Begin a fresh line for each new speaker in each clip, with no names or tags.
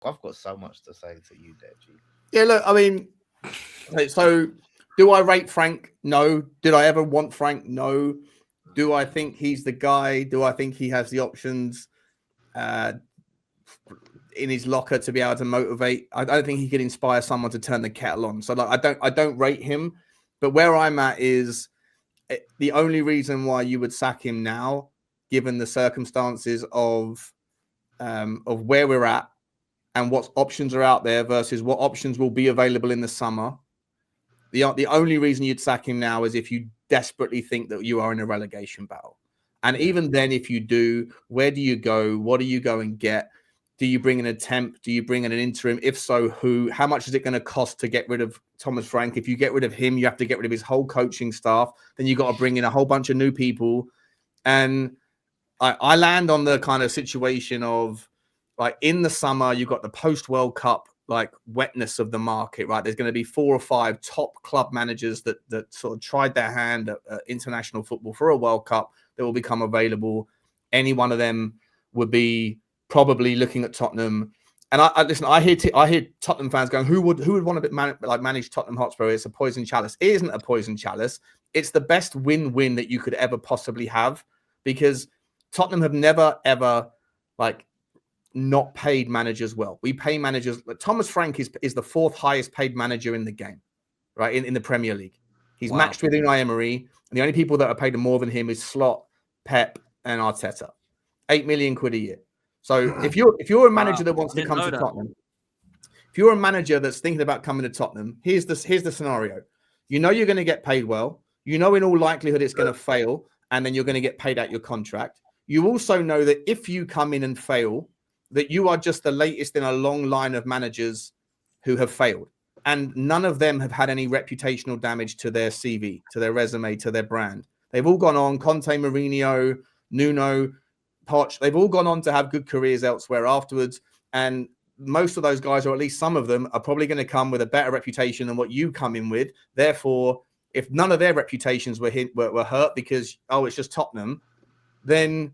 I've got so much to say to you there, G.
Yeah, look, I mean, so do I rate Frank? No. Did I ever want Frank? No. Do I think he's the guy? Do I think he has the options in his locker to be able to motivate? I don't think he could inspire someone to turn the kettle on. So like, I don't rate him. But where I'm at is the only reason why you would sack him now, given the circumstances of where we're at and what options are out there versus what options will be available in the summer. The only reason you'd sack him now is if you desperately think that you are in a relegation battle. And even then, if you do, where do you go? What do you go and get? Do you bring in a temp? Do you bring in an interim? If so, who? How much is it going to cost to get rid of Thomas Frank? If you get rid of him, you have to get rid of his whole coaching staff. Then you've got to bring in a whole bunch of new people. And I land on the kind of situation of, like, in the summer, you've got the post-World Cup, like, wetness of the market, right? There's going to be 4 or 5 top club managers that sort of tried their hand at international football for a World Cup that will become available. Any one of them would be probably looking at Tottenham. And I listen, I hear Tottenham fans going, who would want to manage Tottenham Hotspur? It's a poison chalice. It isn't a poison chalice. It's the best win-win that you could ever possibly have, because Tottenham have never, ever, like, not paid managers well. We pay managers. Thomas Frank is the 4th highest paid manager in the game, right? In the Premier League. He's matched with Unai Emery. And the only people that are paid more than him is Slot, Pep, and Arteta. 8 million quid a year. So if you're a manager that wants to come to Tottenham, if you're a manager that's thinking about coming to Tottenham, here's the scenario. You know you're going to get paid well. You know in all likelihood it's going to fail, and then you're going to get paid out your contract. You also know that if you come in and fail, that you are just the latest in a long line of managers who have failed. And none of them have had any reputational damage to their CV, to their resume, to their brand. They've all gone on, Conte, Mourinho, Nuno, Poch, they've all gone on to have good careers elsewhere afterwards. And most of those guys, or at least some of them, are probably going to come with a better reputation than what you come in with. Therefore, if none of their reputations were hurt because, it's just Tottenham, then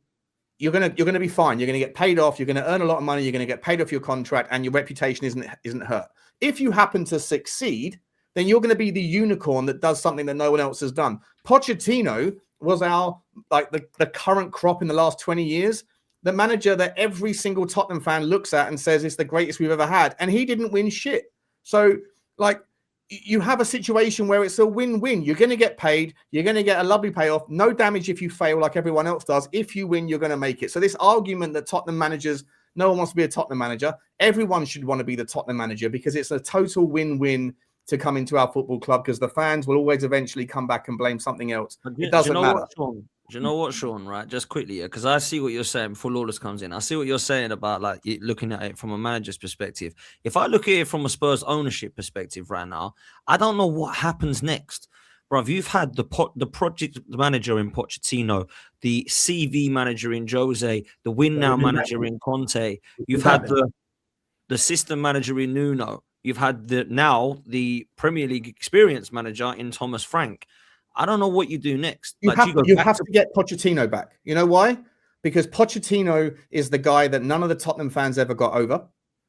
you're gonna be fine. You're gonna get paid off. You're gonna earn a lot of money. You're gonna get paid off your contract, and your reputation isn't hurt. If you happen to succeed, then you're gonna be the unicorn that does something that no one else has done. Pochettino was the current crop in the last 20 years, the manager that every single Tottenham fan looks at and says it's the greatest we've ever had, and he didn't win shit. So, like, you have a situation where it's a win-win. You're going to get paid. You're going to get a lovely payoff. No damage if you fail like everyone else does. If you win, you're going to make it. So this argument that Tottenham managers, no one wants to be a Tottenham manager. Everyone should want to be the Tottenham manager, because it's a total win-win to come into our football club, because the fans will always eventually come back and blame something else. It doesn't matter.
Do you know what, Sean, right? Just quickly, because I see what you're saying before Lawless comes in. I see what you're saying about, like, looking at it from a manager's perspective. If I look at it from a Spurs ownership perspective right now, I don't know what happens next. Bruv, you've had the project manager in Pochettino, the CV manager in Jose, the win now manager in Conte. You've had the system manager in Nuno. You've had the Premier League experience manager in Thomas Frank. I don't know what you do next.
You have to get Pochettino back. You know why? Because Pochettino is the guy that none of the Tottenham fans ever got over.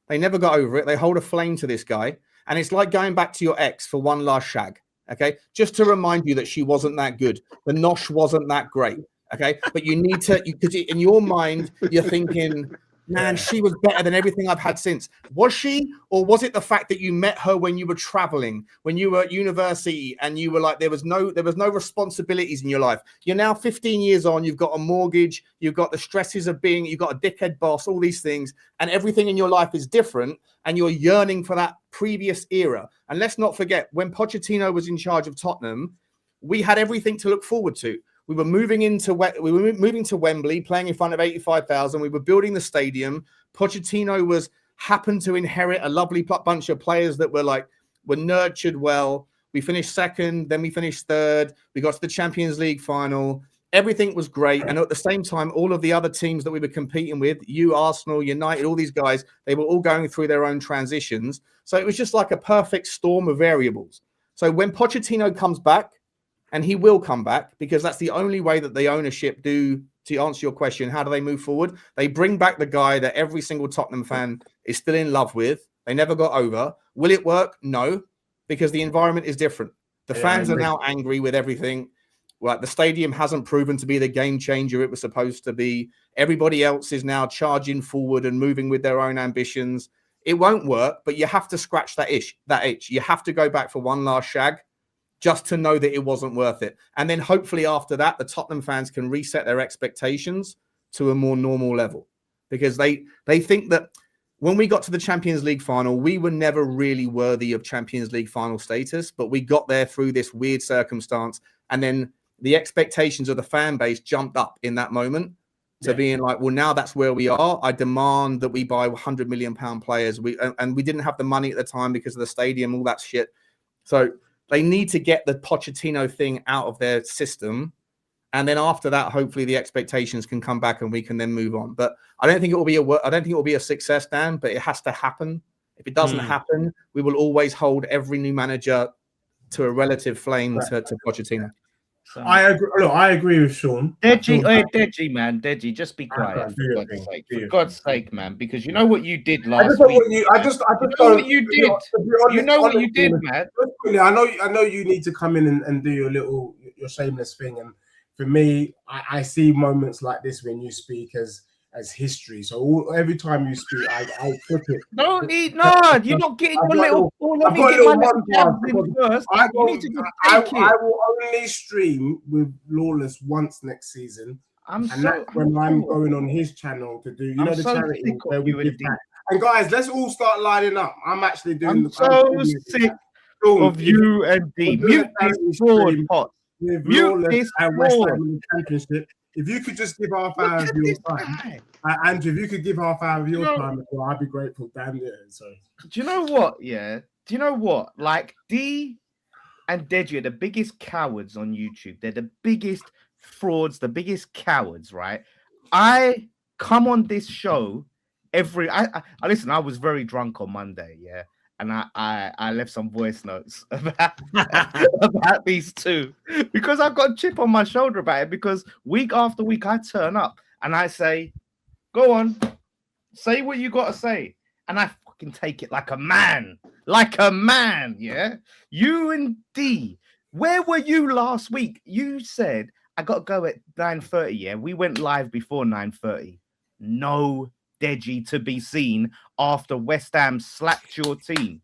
They never got over it. They hold a flame to this guy. And it's like going back to your ex for one last shag. Okay? Just to remind you that she wasn't that good. The nosh wasn't that great. Okay? But you need to, because in your mind, you're thinking, man, she was better than everything I've had since. Was she? Or was it the fact that you met her when you were traveling, when you were at university, and you were like, there was no responsibilities in your life? You're now 15 years on. You've got a mortgage. You've got the stresses of you've got a dickhead boss, all these things, and everything in your life is different. And you're yearning for that previous era. And let's not forget, when Pochettino was in charge of Tottenham, we had everything to look forward to. We were moving to Wembley, playing in front of 85,000. We were building the stadium. Pochettino happened to inherit a lovely bunch of players that were nurtured well. We finished second, then we finished third. We got to the Champions League final. Everything was great. And at the same time, all of the other teams that we were competing with, Arsenal, United, all these guys, they were all going through their own transitions. So it was just like a perfect storm of variables. So when Pochettino comes back, and he will come back, because that's the only way that the ownership do, to answer your question, how do they move forward? They bring back the guy that every single Tottenham fan is still in love with. They never got over. Will it work? No, because the environment is different. The fans are now angry with everything. Like the stadium hasn't proven to be the game changer it was supposed to be. Everybody else is now charging forward and moving with their own ambitions. It won't work, but you have to scratch that itch. You have to go back for one last shag just to know that it wasn't worth it. And then hopefully after that, the Tottenham fans can reset their expectations to a more normal level, because they think that when we got to the Champions League final, we were never really worthy of Champions League final status, but we got there through this weird circumstance. And then the expectations of the fan base jumped up in that moment to being like, well, now that's where we are. I demand that we buy £100 million players. And we didn't have the money at the time because of the stadium, all that shit. So they need to get the Pochettino thing out of their system. And then after that, hopefully the expectations can come back and we can then move on. But I don't think it will be a success, Dan, but it has to happen. If it doesn't happen, we will always hold every new manager to a relative flame to Pochettino.
I agree. Look, I agree with Sean.
Deji, man, just be quiet. For God's sake, man, because you know what you did last week.
I just
know what you did. You know what you did, man.
I know you need to come in and do your shameless thing. And for me, I see moments like this when you speak as history. So every time you speak, I flip it.
No, you're not getting your little. Let me get my little jabs in first.
I will only stream with Lawless once next season. That's when I'm going on his channel to do, the charity where we give back. And guys, let's all start lining up. I'm actually doing
sick of you and D. Mute this fraud pot.
With Lawless and West Ham in the Championship. If you could just give half hour of your time, Andrew, if you could give half hour of your time as well, I'd be grateful. Damn it. So,
do you know what? Yeah. Do you know what? Like D and Deji are the biggest cowards on YouTube. They're the biggest frauds, the biggest cowards, right? I come on this show I listen. I was very drunk on Monday, yeah. And I left some voice notes about these two because I've got a chip on my shoulder about it, because week after week I turn up and I say, go on, say what you got to say. And I fucking take it like a man, yeah? You and D, where were you last week? You said, I got to go at 9:30, yeah? We went live before 9:30. No Deji to be seen after West Ham slapped your team,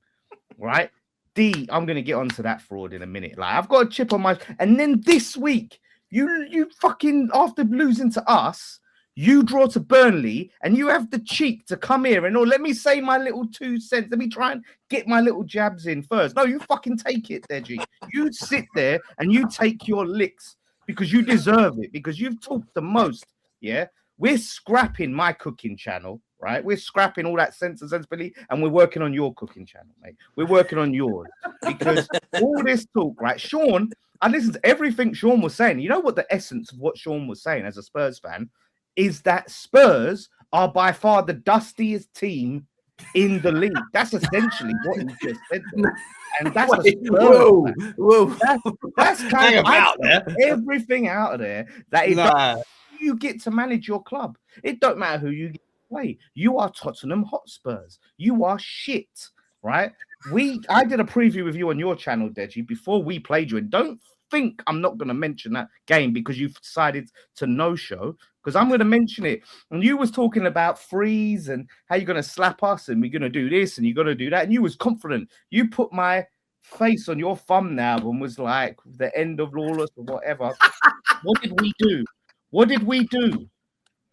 right? D, I'm going to get onto that fraud in a minute. Like, I've got a chip on my... And then this week, you fucking, after losing to us, you draw to Burnley and you have the cheek to come here and, let me say my little 2 cents. Let me try and get my little jabs in first. No, you fucking take it, Deji. You sit there and you take your licks because you deserve it, because you've talked the most, yeah? We're scrapping my cooking channel, right? We're scrapping all that sense and sensibility, and we're working on your cooking channel, mate. We're working on yours because all this talk, right? Sean, I listened to everything Sean was saying. You know what the essence of what Sean was saying as a Spurs fan is that Spurs are by far the dustiest team in the league. That's essentially what he just said there. And that's that's kind of out there. Everything out of there that is you get to manage your club. It don't matter who you get to play. You are Tottenham Hotspurs. You are shit, right? I did a preview with you on your channel, Deji, before we played you. And don't think I'm not going to mention that game because you've decided to no-show, because I'm going to mention it. And you was talking about freeze and how you're going to slap us and we're going to do this and you're going to do that. And you was confident. You put my face on your thumbnail and was like, the end of Lawless or whatever. What did we do? What did we do?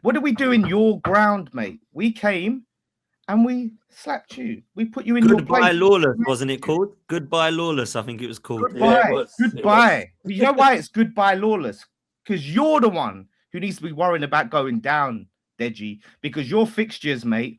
What did we do in your ground, mate? We came and we slapped you. We put you in your place.
Goodbye Lawless, wasn't it called? Goodbye Lawless, I think it was called.
Goodbye. Goodbye. You know why it's goodbye Lawless? Because you're the one who needs to be worrying about going down, Deji. Because your fixtures, mate,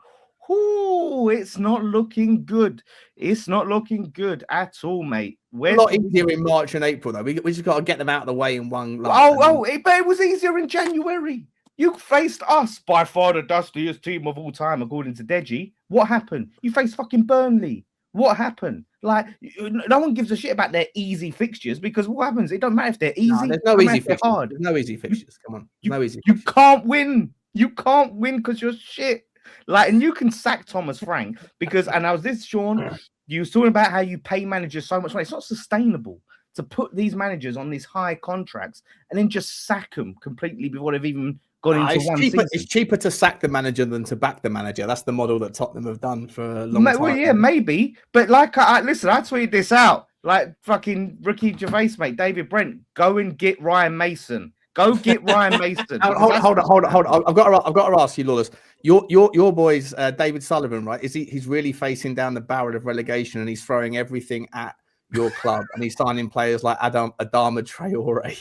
it's not looking good. It's not looking good at all, mate.
A lot easier in March and April, though. We just got to get them out of the way in one.
But it was easier in January. You faced us, by far the dustiest team of all time, according to Deji. What happened? You faced fucking Burnley. What happened? Like, no one gives a shit about their easy fixtures, because what happens? It don't matter if they're easy.
No, there's no easy fixtures. Hard. There's no easy fixtures. Come on.
You can't win. You can't win because you're shit. Like, and you can sack Thomas Frank because, and I was this, Sean, you was talking about how you pay managers so much money. It's not sustainable to put these managers on these high contracts and then just sack them completely before they've even gone into one season.
It's cheaper to sack the manager than to back the manager. That's the model that Tottenham have done for a long time.
Well, yeah, maybe. But like, listen, I tweeted this out. Like fucking Ricky Gervais, mate, David Brent, go and get Ryan Mason. Go get Ryan Mason.
Hold on. I've got to ask you, Lawless. Your boys, David Sullivan, right? He's really facing down the barrel of relegation and he's throwing everything at your club and he's signing players like Adama Traore.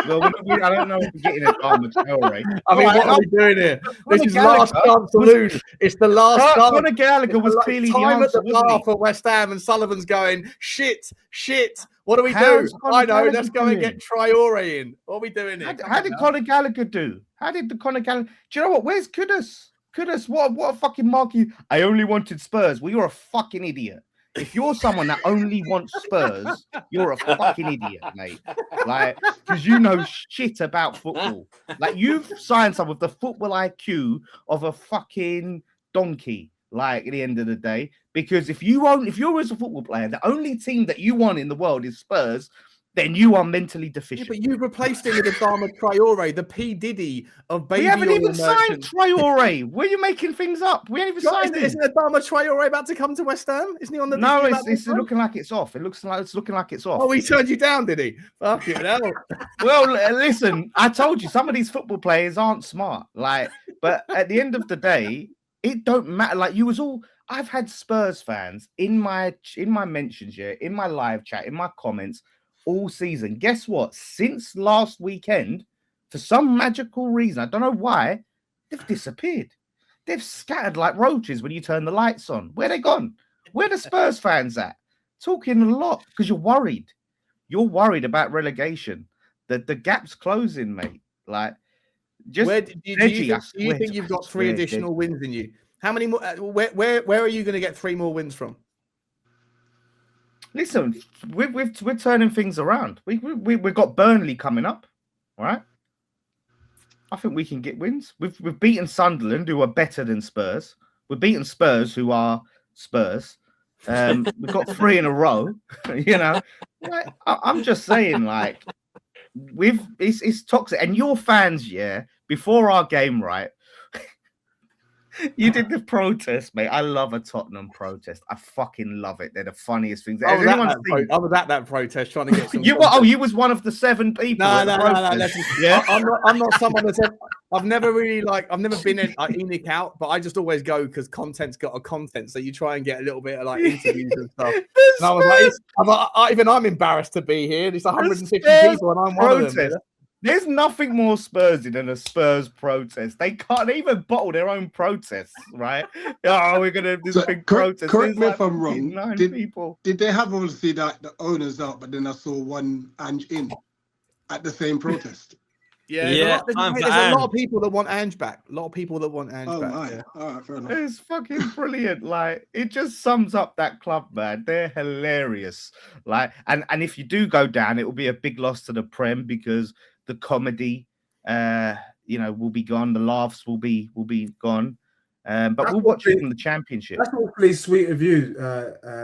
Well, I don't know if we're getting Adama Traore.
I mean, what are we doing here? This is last chance to lose. It's the last chance.
Conor Gallagher was clearly the answer,
at the bar for West Ham, and Sullivan's going, shit. What do we do? I know. Let's go and get Traore in. What are we doing here?
How did Conor Gallagher do? How did the Conor Gallagher? Do you know what? Where's Kudus? What a fucking mark you. I only wanted Spurs. Well, you're a fucking idiot. If you're someone that only wants Spurs, you're a fucking idiot, mate. Like, because you know shit about football. Like, you've signed someone with the football IQ of a fucking donkey. Like, at the end of the day, because if you're as a football player, the only team that you want in the world is Spurs, then you are mentally deficient.
Yeah, but you replaced him with Adama Traore, the P Diddy of baby.
We haven't even signed Traore. Where are you making things up? We haven't even signed him.
Isn't Adama Traore about to come to West Ham? Isn't he on the?
No, it's looking like it's off. It's looking like it's off.
Oh, he turned you down, did he? Fuck it, hell.
Well, listen, I told you some of these football players aren't smart. Like, but at the end of the day, it don't matter. Like, you was all. I've had Spurs fans in my mentions here, in my live chat, in my comments. All season. Guess what? Since last weekend, for some magical reason, I don't know why, they've disappeared. They've scattered like roaches when you turn the lights on. Where they gone? Where the Spurs fans at? Talking a lot because you're worried. You're worried about relegation. The gap's closing, mate. Like, just
do you think you've got 3 additional wins in you? How many more? Where are you going to get 3 more wins from?
Listen, we're turning things around. We've got Burnley coming up, all right? I think we can get wins. We've beaten Sunderland, who are better than Spurs. We've beaten Spurs, who are Spurs. We've got 3 in a row. You know, like, I'm just saying, like, it's toxic. And your fans, yeah, before our game, right? You did the protest, mate. I love a Tottenham protest. I fucking love it. They're the funniest things.
I was at that protest trying to get some.
You was one of the 7 people.
No. Yeah, I'm not someone that's. I've never been in Enoch out, but I just always go because content's got a content. So you try and get a little bit of like interviews and stuff. And I was like, even I'm embarrassed to be here. There's 150 people, and I'm one of them. Yeah?
There's nothing more Spursy than a Spurs protest. They can't even bottle their own protests, right? Oh, we're gonna do this big protest.
Correct me if I'm wrong. Did they have obviously that the owners out, but then I saw one Ange in at the same protest?
Yeah. There's a lot of people that want Ange back. A lot of people that want Ange back.
My. Yeah. All right, fair enough.
It's fucking brilliant. Like, it just sums up that club, man. They're hilarious. Like, and if you do go down, it will be a big loss to the Prem because the comedy, will be gone. The laughs will be gone. But we'll watch it in the Championship.
That's awfully sweet of you,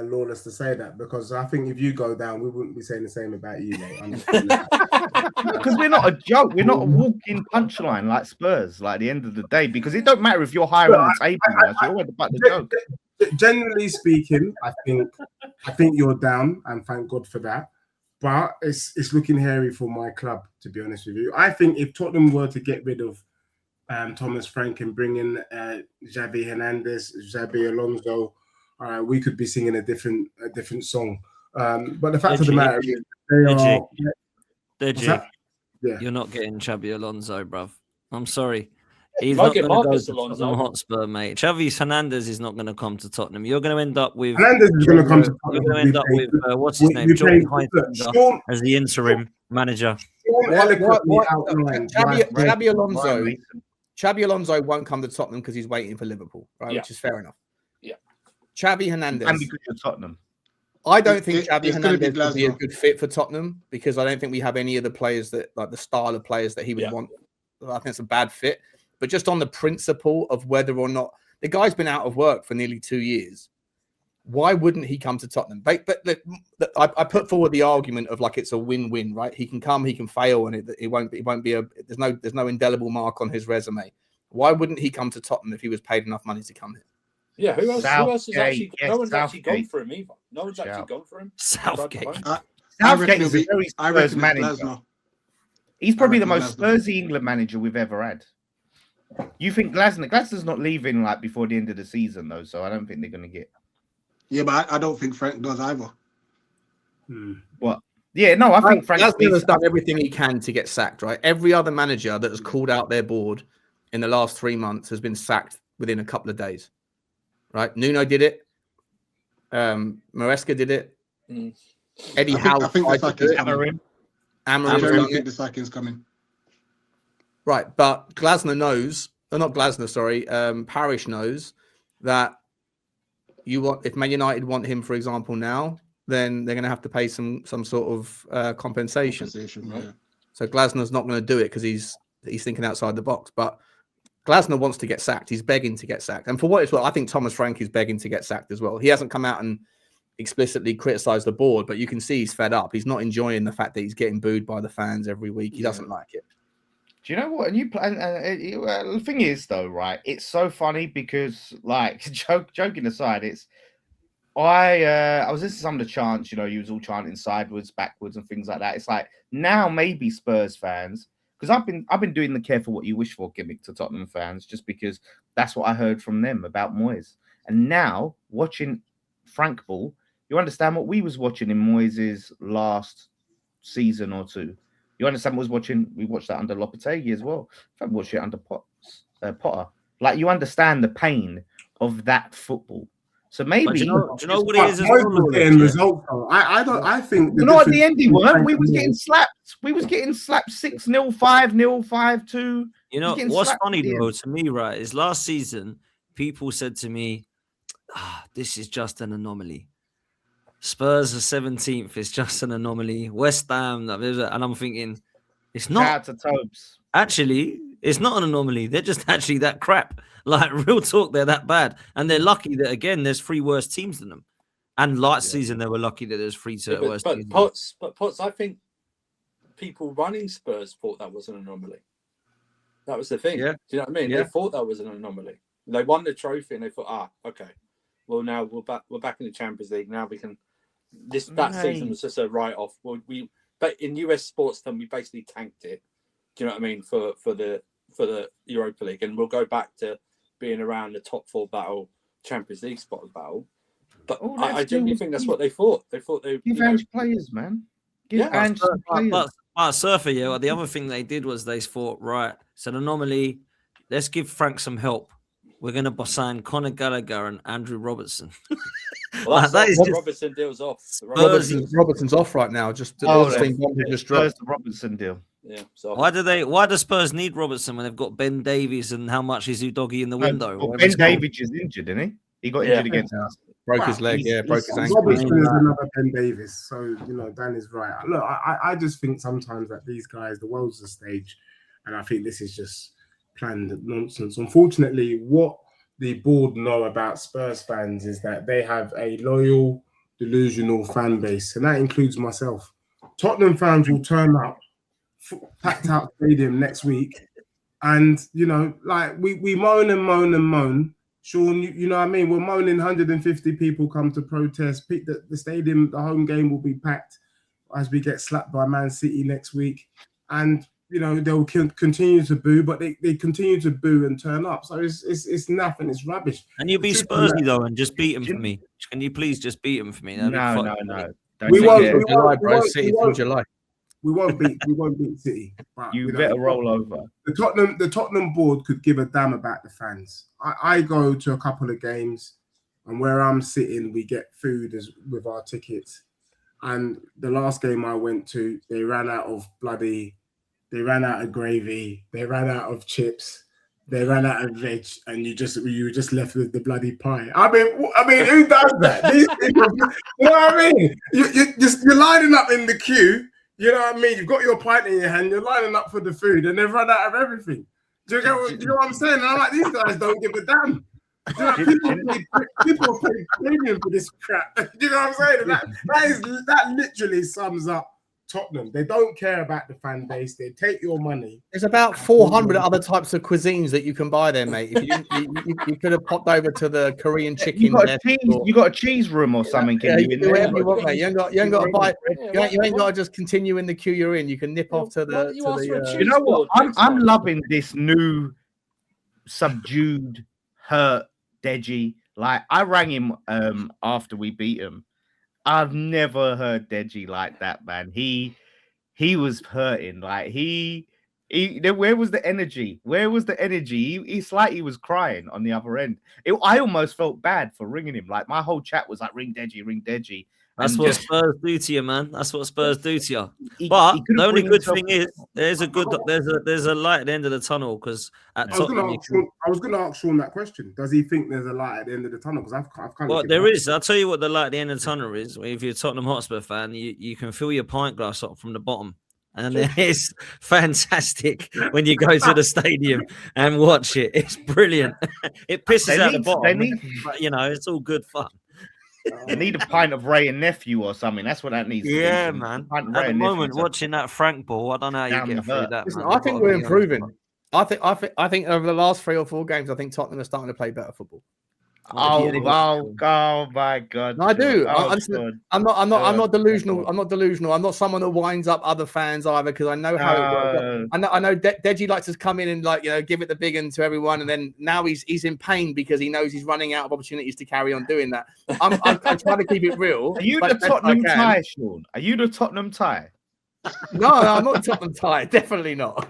Lawless, to say that, because I think if you go down, we wouldn't be saying the same about you, mate.
Because we're not a joke. We're not a walking punchline like Spurs. Like, at the end of the day, because it don't matter if you're higher on the table. You're always about the joke.
Generally speaking, I think you're down, and thank God for that. But it's looking hairy for my club, to be honest with you. I think if Tottenham were to get rid of Thomas Frank and bring in Xavi Hernandez, Xabi Alonso, we could be singing a different song. But the fact of the matter is,
you're not getting Xabi Alonso, bruv. I'm sorry. He's not going to go to Tottenham Hotspur, mate. Xavi Hernandez is not going to come to Tottenham. You're going to end up with.
Hernandez is going to come to Tottenham.
You're going to end up with what's his name, Jordan Heinz as the interim manager.
Xabi Alonso won't come to Tottenham because he's waiting for Liverpool, right? Yeah. Which is fair enough.
Yeah.
Xavi Hernandez.
And because you're Tottenham.
I don't think Xavi Hernandez would be a good fit for Tottenham because I don't think we have any of the players that, like the style of players that he would want. I think it's a bad fit. But just on the principle of whether or not the guy's been out of work for nearly 2 years, why wouldn't he come to Tottenham? But I put forward the argument of like it's a win-win, right? He can come, he can fail, and it won't be a. There's no indelible mark on his resume. Why wouldn't he come to Tottenham if he was paid enough money to come here?
Yeah, who else has actually? Yes, no one's actually gone for him either. No one's actually gone for him.
Southgate.
Southgate is a very Spurs manager. He's probably the most Spursy England manager we've ever had. You think Glasner's not leaving like before the end of the season though, so I don't think they're going to get.
Yeah, but I don't think Frank does either.
What? Yeah, no, I think Frank
has done everything he can to get sacked, right? Every other manager that has called out their board in the last 3 months has been sacked within a couple of days, right? Nuno did it. Maresca did it. Eddie Howe. I think the sacking's coming. I
think the sacking's coming.
Right, but Glasner knows, or not Glasner, sorry, Parish knows that if Man United want him, for example, now, then they're going to have to pay some sort of compensation.
Right?
Yeah. So Glasner's not going to do it because he's thinking outside the box. But Glasner wants to get sacked. He's begging to get sacked. And for what it's worth, I think Thomas Frank is begging to get sacked as well. He hasn't come out and explicitly criticised the board, but you can see he's fed up. He's not enjoying the fact that he's getting booed by the fans every week. He doesn't like it.
Do you know what? And the thing is, though, right? It's so funny because, like, joking aside, I was listening to some of the chants. You know, you was all chanting sideways, backwards, and things like that. It's like now maybe Spurs fans, because I've been doing the careful what you wish for gimmick to Tottenham fans, just because that's what I heard from them about Moyes. And now watching Frank Ball, you understand what we was watching in Moyes' last season or two. You understand what we watched that under Lopetegui as well. I watched it under Potter. Like, you understand the pain of that football. So maybe
do you know what it is?
Getting results. I think.
No, at the end he weren't. We was getting slapped. We was getting slapped 6-0, 5-0, 5-2.
You know what's funny though to me, right? Is last season people said to me, "This is just an anomaly." Spurs are 17th. It's just an anomaly. West Ham, and I'm thinking, it's not.
Shout out to Tobes.
Actually, it's not an anomaly. They're just actually that crap. Like, real talk, they're that bad. And they're lucky that, again, there's 3 worse teams than them. And last season, they were lucky that there's 3 worse teams.
But Potts, I think people running Spurs thought that was an anomaly. That was the thing. Yeah. Do you know what I mean? Yeah. They thought that was an anomaly. They won the trophy and they thought, okay, well, now we're back in the Champions League. Now we can. That season was just a write-off. But in US sports, then we basically tanked it. Do you know what I mean for the Europa League, and we'll go back to being around the top 4 battle, Champions League spot battle. But I genuinely think that's what they thought. They thought they
give Ange players, man. Give Ange players.
But Surfer, yeah. The other thing they did was they thought, right, it's an anomaly. Let's give Frank some help. We're going to sign Conor Gallagher and Andrew Robertson.
Well, the Robertson deal's off.
Robertson's off right now. Just dropped.
The Robertson deal.
Yeah. So
why do Spurs need Robertson when they've got Ben Davies and how much is Udogie in the window?
Well, Ben Davies is injured, isn't he? He got injured against us.
Broke his leg. Broke his ankle.
Robertson is another Ben Davies. So Dan is right. Look, I just think sometimes that these guys, the world's a stage, and I think this is just planned nonsense. Unfortunately, what the board know about Spurs fans is that they have a loyal, delusional fan base, and that includes myself. Tottenham fans will turn up, packed out stadium next week, and like we moan and moan and moan. Sean, you know what I mean? We're moaning 150 people come to protest. The stadium, the home game will be packed as we get slapped by Man City next week, and they'll continue to boo, but they continue to boo and turn up. So it's nothing. It's rubbish.
And you be Spursy though, and just beat them for me. Can you please just beat them for me?
No.
We won't.
July.
We won't beat City. But,
you better roll over.
The Tottenham board could give a damn about the fans. I go to a couple of games, and where I'm sitting, we get food with our tickets. And the last game I went to, they ran out of gravy, they ran out of chips, they ran out of veg, and you were just left with the bloody pie. I mean, who does that? These people, you know what I mean? You're lining up in the queue. You know what I mean? You've got your pint in your hand. You're lining up for the food, and they've run out of everything. Do you know what I'm saying? And I'm like, these guys don't give a damn. People are paying premium for this crap. Do you know what I'm saying? That literally sums up Tottenham. They don't care about the fan base. They take your money.
There's about 400 other types of cuisines that you can buy there, mate. If you could have popped over to the Korean chicken.
You got a cheese room or something.
Yeah, you can do whatever you want, mate. You ain't got to buy. You ain't got to just continue in the queue you're in. You can nip off to the.
You know what? I'm loving this new subdued, hurt Deji. Like I rang him after we beat him. I've never heard Deji like that, man. He was hurting. Like where was the energy? Where was the energy? It's like he was crying on the other end. I almost felt bad for ringing him. Like my whole chat was like, ring Deji, ring Deji.
That's what Spurs do to you, man. That's what Spurs do to you. But the only good thing is there's a light at the end of the tunnel because I was
going to ask Sean that question. Does he think there's a light at the end of the tunnel? Because I've kind of.
Well, there is. I'll tell you what the light at the end of the tunnel is. If you're a Tottenham Hotspur fan, you can fill your pint glass up from the bottom. And it's fantastic when you go to the stadium and watch it. It's brilliant. It pisses out the bottom, but it's all good fun.
They need a pint of Ray and Nephew or something. That's what that needs.
Yeah, man. At the moment, watching that Frank ball, I don't know how you get through that.
Listen, I think we're improving. I think over the last 3 or 4 games, I think Tottenham are starting to play better football.
Oh my God!
No, I do. I'm not delusional. I'm not delusional. I'm not someone that winds up other fans either because I know how it works. I know Deji likes to come in and give it the big one to everyone, and then now he's in pain because he knows he's running out of opportunities to carry on doing that. I'm trying to keep it real.
Are you the Tottenham tie, Sean? Are you the Tottenham tie?
No, I'm not Tottenham tie. Definitely not.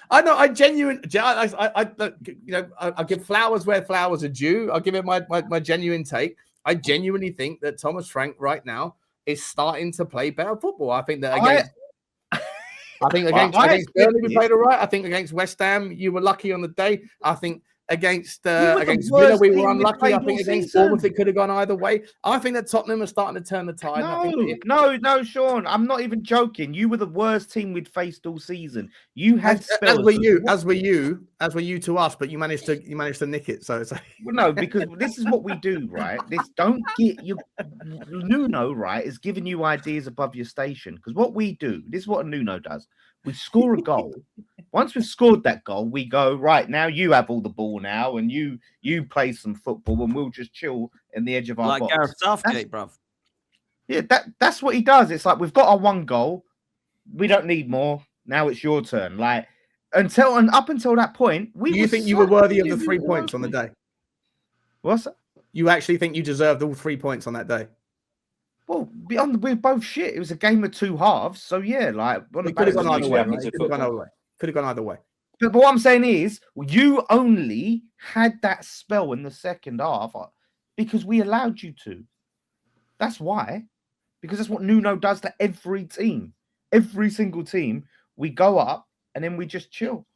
I genuinely, I give flowers where flowers are due. I'll give it my genuine take. I genuinely think that Thomas Frank right now is starting to play better football. I think that against Burnley we played all right. I think against West Ham you were lucky on the day. I think against Villa we were unlucky. I think against Bournemouth it could have gone either way. I think that Tottenham are starting to turn the tide.
No, Sean, I'm not even joking. You were the worst team we'd faced all season. You had spells.
As were you to us, but you managed to nick it. So it's like...
Well, no, because this is what we do, right? Don't get your Nuno, right, is giving you ideas above your station. Because what we do, this is what a Nuno does. We score a goal. Once we've scored that goal, we go, right, now you have all the ball now, and you play some football, and we'll just chill in the edge of our box.
Like Gareth Southgate, bruv.
Yeah, that's what he does. It's like, we've got our 1 goal. We don't need more. Now it's your turn. Like, up until that point,
you think you were worthy of the 3 points on the day?
What's that?
You actually think you deserved all 3 points on that day?
Well, we're both shit. It was a game of 2 halves. So, yeah, like...
It could have gone either way. Could have gone either way.
But what I'm saying is, you only had that spell in the second half because we allowed you to. That's why. Because that's what Nuno does to every team. Every single team. We go up and then we just chill.